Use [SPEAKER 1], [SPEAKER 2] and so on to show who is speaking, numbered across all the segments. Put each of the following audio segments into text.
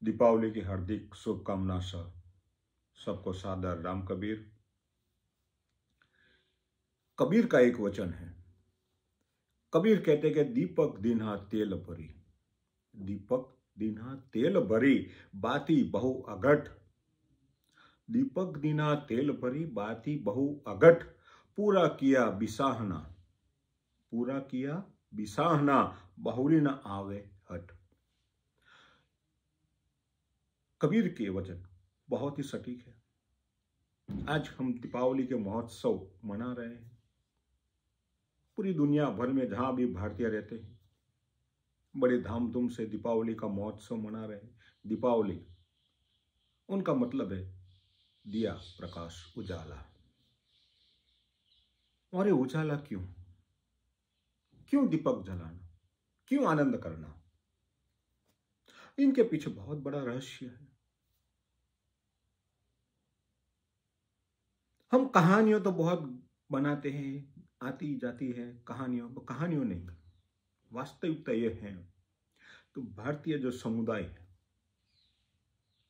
[SPEAKER 1] दीपावली की हार्दिक शुभकामना सह सबको सादर राम कबीर। कबीर का एक वचन है। कबीर कहते कि दीपक दीन्हा तेल भरी, दीपक दीन्हा तेल भरी, बाती बहु अघट। दीपक दीन्हा तेल भरी, बाती बहु अघट। पूरा किया बिसाहना, पूरा किया बिसाहना, बहुरी न आवे हट। कबीर के वचन बहुत ही सटीक है। आज हम दीपावली के महोत्सव मना रहे हैं। पूरी दुनिया भर में जहां भी भारतीय रहते हैं बड़े धामधूम से दीपावली का महोत्सव मना रहे हैं। दीपावली उनका मतलब है दिया, प्रकाश, उजाला। और ये उजाला क्यों क्यों दीपक जलाना, क्यों आनंद करना? इनके पीछे बहुत बड़ा रहस्य है। हम कहानियों तो बहुत बनाते हैं, आती जाती है कहानियों नहीं, वास्तविकता यह है तो भारतीय जो समुदाय है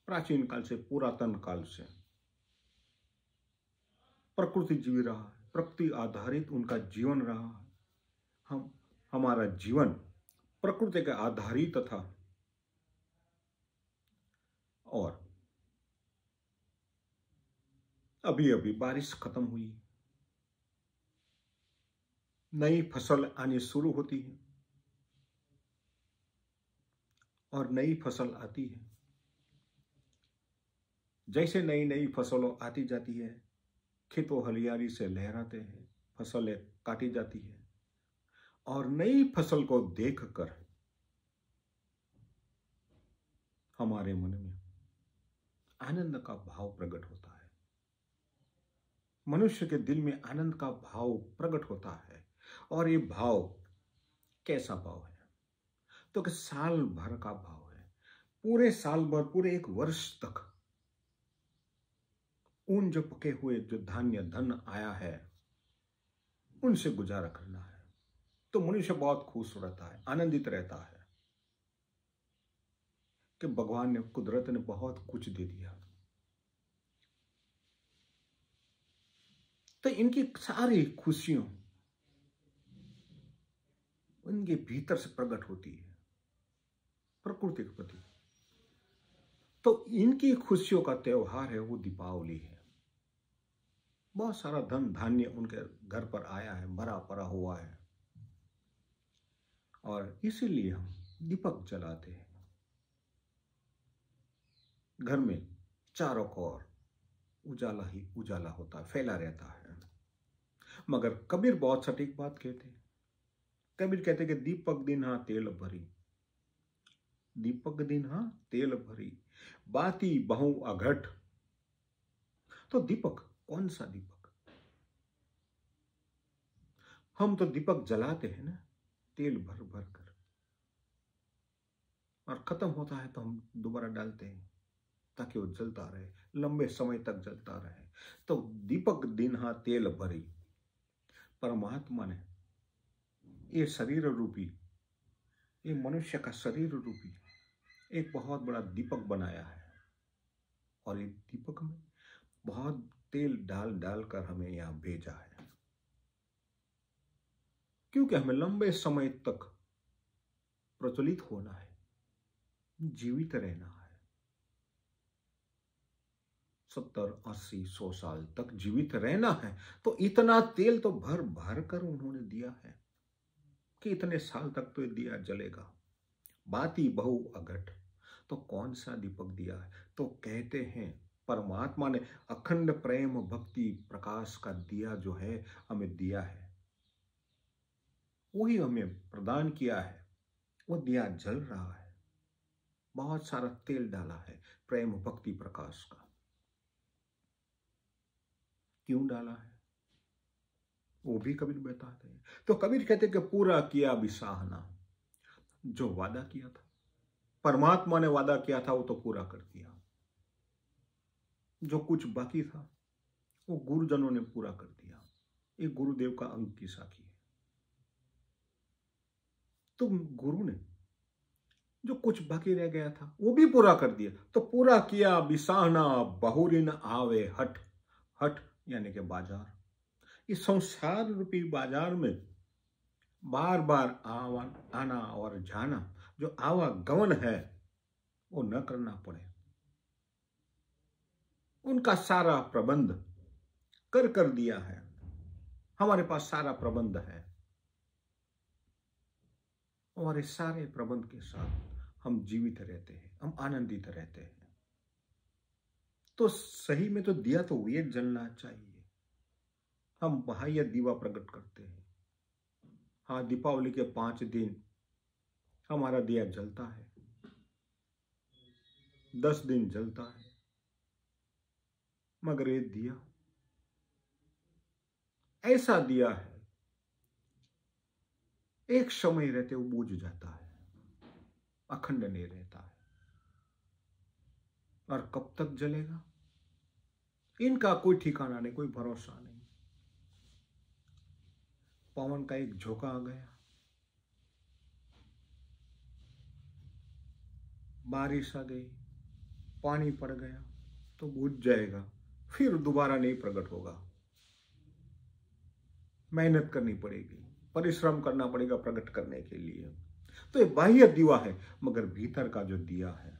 [SPEAKER 1] प्राचीन काल से, पुरातन काल से प्रकृति जी रहा है, प्रकृति आधारित उनका जीवन रहा है। हमारा जीवन प्रकृति के आधारित था। और अभी अभी बारिश खत्म हुई, नई फसल आनी शुरू होती है और नई फसल आती है। जैसे नई नई फसलों आती जाती है, खेतों हरियाली से लहराते हैं, फसलें काटी जाती है और नई फसल को देखकर हमारे मन में आनंद का भाव प्रकट होता है। मनुष्य के दिल में आनंद का भाव प्रकट होता है। और ये भाव कैसा भाव है? तो कि साल भर का भाव है। पूरे साल भर, पूरे एक वर्ष तक उन जो पके हुए जो धान्य धन आया है उनसे गुजारा करना है। तो मनुष्य बहुत खुश रहता है, आनंदित रहता है कि भगवान ने, कुदरत ने बहुत कुछ दे दिया। तो इनकी सारी खुशियों उनके भीतर से प्रकट होती है प्रकृति के प्रति। तो इनकी खुशियों का त्योहार है वो दीपावली है। बहुत सारा धन धान्य उनके घर पर आया है, भरा पड़ा हुआ है और इसीलिए हम दीपक जलाते हैं। घर में चारों ओर उजाला ही उजाला होता है, फैला रहता है। मगर कबीर बहुत सटीक बात कहते हैं। कबीर कहते कि दीपक दीन्हा तेल भरी, दीपक दीन्हा तेल भरी, बाती बहु अघट। तो दीपक कौन सा दीपक? हम तो दीपक जलाते हैं ना, तेल भर भर कर, और खत्म होता है तो हम दोबारा डालते हैं ताकि वो जलता रहे, लंबे समय तक जलता रहे। तो दीपक दीन्हा तेल भरी, परमात्मा ने ये शरीर रूपी, ये मनुष्य का शरीर रूपी एक बहुत बड़ा दीपक बनाया है। और ये दीपक में बहुत तेल डाल डाल कर हमें यहां भेजा है, क्योंकि हमें लंबे समय तक प्रज्वलित होना है, जीवित रहना है। 70, 80, 100 साल तक जीवित रहना है। तो इतना तेल तो भर भर कर उन्होंने दिया है कि इतने साल तक तो दिया जलेगा। बाती बहु अघट। तो कौन सा दीपक दिया है? तो कहते हैं परमात्मा ने अखंड प्रेम भक्ति प्रकाश का दिया जो है हमें दिया है, वही हमें प्रदान किया है। वो दिया जल रहा है, बहुत सारा तेल डाला है प्रेम भक्ति प्रकाश का। क्यों डाला है वो भी कबीर बताते हैं। तो कबीर कहते कि पूरा किया बिसाहना, जो वादा किया था, परमात्मा ने वादा किया था वो तो पूरा कर दिया। जो कुछ बाकी था वो गुरुजनों ने पूरा कर दिया। ये गुरुदेव का अंग की साखी है। तो गुरु ने जो कुछ बाकी रह गया था वो भी पूरा कर दिया। तो पूरा किया बिसाहना बहुरिन आवे हट। हट यानी कि बाजार। इस संसार रूपी बाजार में बार बार आना और जाना, जो आवागमन है वो न करना पड़े। उनका सारा प्रबंध कर दिया है। हमारे पास सारा प्रबंध है। हमारे सारे प्रबंध के साथ हम जीवित रहते हैं, हम आनंदित रहते हैं। तो सही में तो दिया तो ये जलना चाहिए। हम बाह्य दीवा प्रकट करते हैं। हाँ, दीपावली के 5 दिन हमारा दिया जलता है, 10 दिन जलता है, मगर ये दिया ऐसा दिया है, एक समय रहते वो बुझ जाता है, अखंड नहीं रहता है। और कब तक जलेगा इनका कोई ठिकाना नहीं, कोई भरोसा नहीं। पवन का एक झोंका आ गया, बारिश आ गई, पानी पड़ गया तो बुझ जाएगा, फिर दोबारा नहीं प्रकट होगा। मेहनत करनी पड़ेगी, परिश्रम करना पड़ेगा प्रकट करने के लिए। तो ये बाह्य दिवा है, मगर भीतर का जो दिया है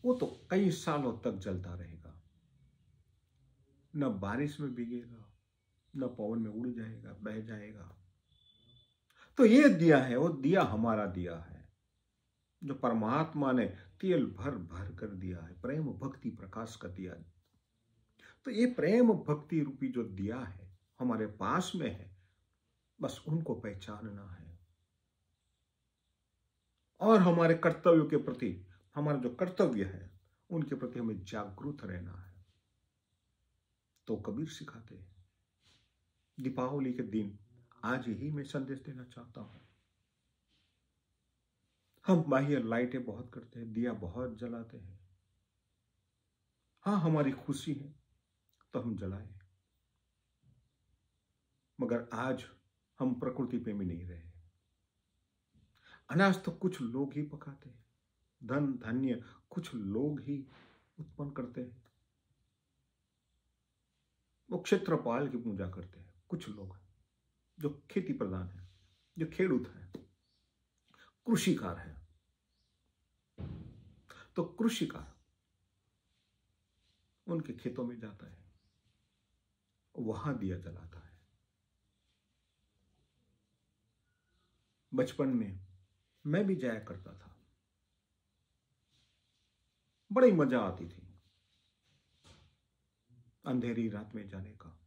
[SPEAKER 1] वो तो कई सालों तक जलता रहेगा। न बारिश में भीगेगा, न पवन में उड़ जाएगा, बह जाएगा। तो ये दिया है, वो दिया हमारा दिया है, जो परमात्मा ने तेल भर भर कर दिया है, प्रेम भक्ति प्रकाश का दिया। तो ये प्रेम भक्ति रूपी जो दिया है हमारे पास में है, बस उनको पहचानना है। और हमारे कर्तव्यों के प्रति, हमारा जो कर्तव्य है उनके प्रति हमें जागरूक रहना है। तो कबीर सिखाते हैं। दीपावली के दिन आज ही मैं संदेश देना चाहता हूं। हम बाह्य लाइटें बहुत करते हैं, दिया बहुत जलाते हैं। हाँ, हमारी खुशी है तो हम जलाएं, मगर आज हम प्रकृति पे भी नहीं रहे। अनाज तो कुछ लोग ही पकाते हैं, धन धान्य कुछ लोग ही उत्पन्न करते हैं। वो क्षेत्रपाल की पूजा करते हैं कुछ लोग, जो खेती प्रधान है, जो खेडूत है, कृषिकार है। तो कृषिकार उनके खेतों में जाता है, वहां दिया जलाता है। बचपन में मैं भी जाया करता था, बड़ी मजा आती थी अंधेरी रात में जाने का,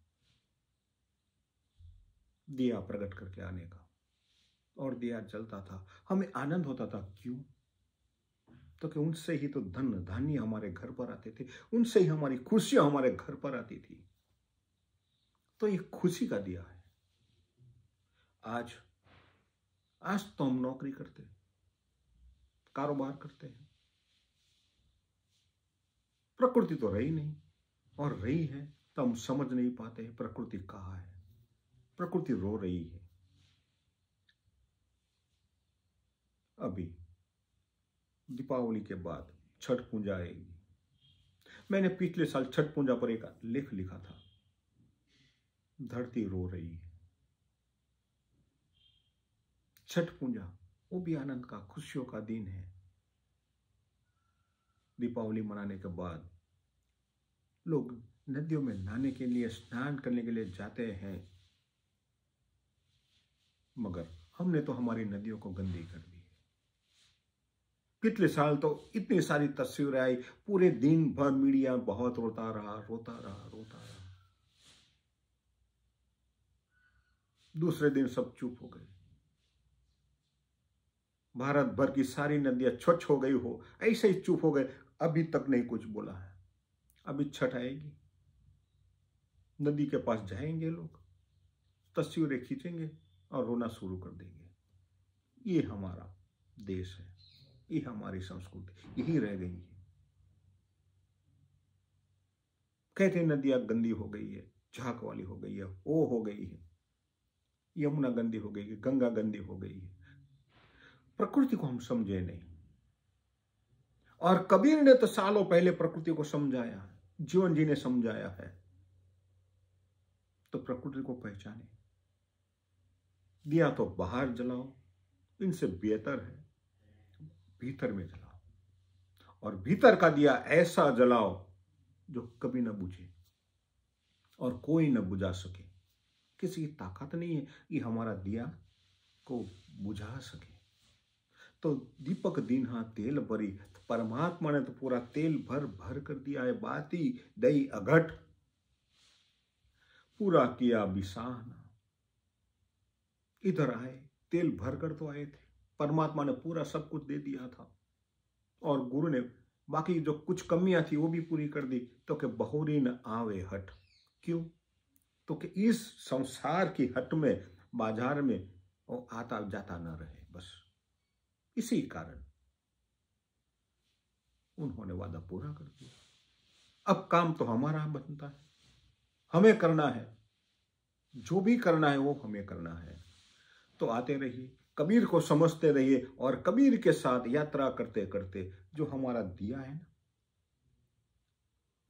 [SPEAKER 1] दिया प्रकट करके आने का, और दिया जलता था, हमें आनंद होता था। क्यों? तो कि उनसे ही तो धन धान्य हमारे घर पर आते थे, उनसे ही हमारी खुशियां हमारे घर पर आती थी। तो ये खुशी का दिया है। आज तो हम नौकरी करते हैं, कारोबार करते हैं, प्रकृति तो रही नहीं, और रही है तो हम समझ नहीं पाते हैं प्रकृति कहाँ है। प्रकृति रो रही है। अभी दीपावली के बाद छठ पूजा आएगी। मैंने पिछले साल छठ पूजा पर एक लेख लिखा था, धरती रो रही है। छठ पूजा वो भी आनंद का, खुशियों का दिन है। दीपावली मनाने के बाद लोग नदियों में नहाने के लिए, स्नान करने के लिए जाते हैं, मगर हमने तो हमारी नदियों को गंदी कर दी है। पिछले साल तो इतनी सारी तस्वीरें आई, पूरे दिन भर मीडिया बहुत रोता रहा। दूसरे दिन सब चुप हो गए। भारत भर की सारी नदियां स्वच्छ हो गई हो, ऐसे ही चुप हो गए, अभी तक नहीं कुछ बोला है। अभी छठ आएगी, नदी के पास जाएंगे लोग, तस्वीरें खींचेंगे और रोना शुरू कर देंगे। ये हमारा देश है, ये हमारी संस्कृति, यही रह गई है। कहते हैं नदियां गंदी हो गई है, झाक वाली हो गई है, वो हो गई है, यमुना गंदी हो गई है, गंगा गंदी हो गई है। प्रकृति को हम समझे नहीं। और कबीर ने तो सालों पहले प्रकृति को समझाया है, जीवन जी ने समझाया है। तो प्रकृति को पहचाने। दिया तो बाहर जलाओ, इनसे बेहतर है भीतर में जलाओ, और भीतर का दिया ऐसा जलाओ जो कभी न बुझे और कोई न बुझा सके। किसी की ताकत नहीं है कि हमारा दिया को बुझा सके। तो दीपक दीन्हा तेल भरी, तो परमात्मा ने तो पूरा तेल भर भर कर दिया है। बाती दई अघट पूरा किया बिसाहना। इधर आए, तेल भर कर तो आए थे, परमात्मा ने पूरा सब कुछ दे दिया था, और गुरु ने बाकी जो कुछ कमियां थी वो भी पूरी कर दी। तो कि बहुरी न आवे हट। क्यों? तो कि इस संसार की हट में, बाजार में वो आता जाता न रहे। बस इसी कारण उन्होंने वादा पूरा कर दिया। अब काम तो हमारा बनता है, हमें करना है, जो भी करना है वो हमें करना है। तो आते रहिए, कबीर को समझते रहिए, और कबीर के साथ यात्रा करते करते जो हमारा दिया है ना,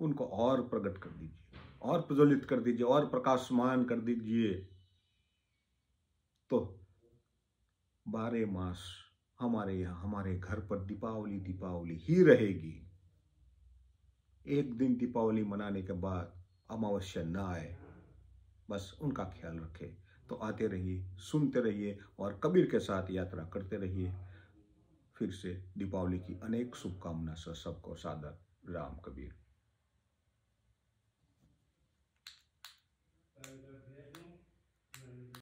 [SPEAKER 1] उनको और प्रकट कर दीजिए, और प्रज्वलित कर दीजिए, और प्रकाशमान कर दीजिए। तो 12 मास हमारे यहाँ, हमारे घर पर दीपावली दीपावली ही रहेगी। एक दिन दीपावली मनाने के बाद अमावस्या ना आए, बस उनका ख्याल रखें। तो आते रहिए, सुनते रहिए, और कबीर के साथ यात्रा करते रहिए। फिर से दीपावली की अनेक शुभकामना से सबको सादर राम कबीर।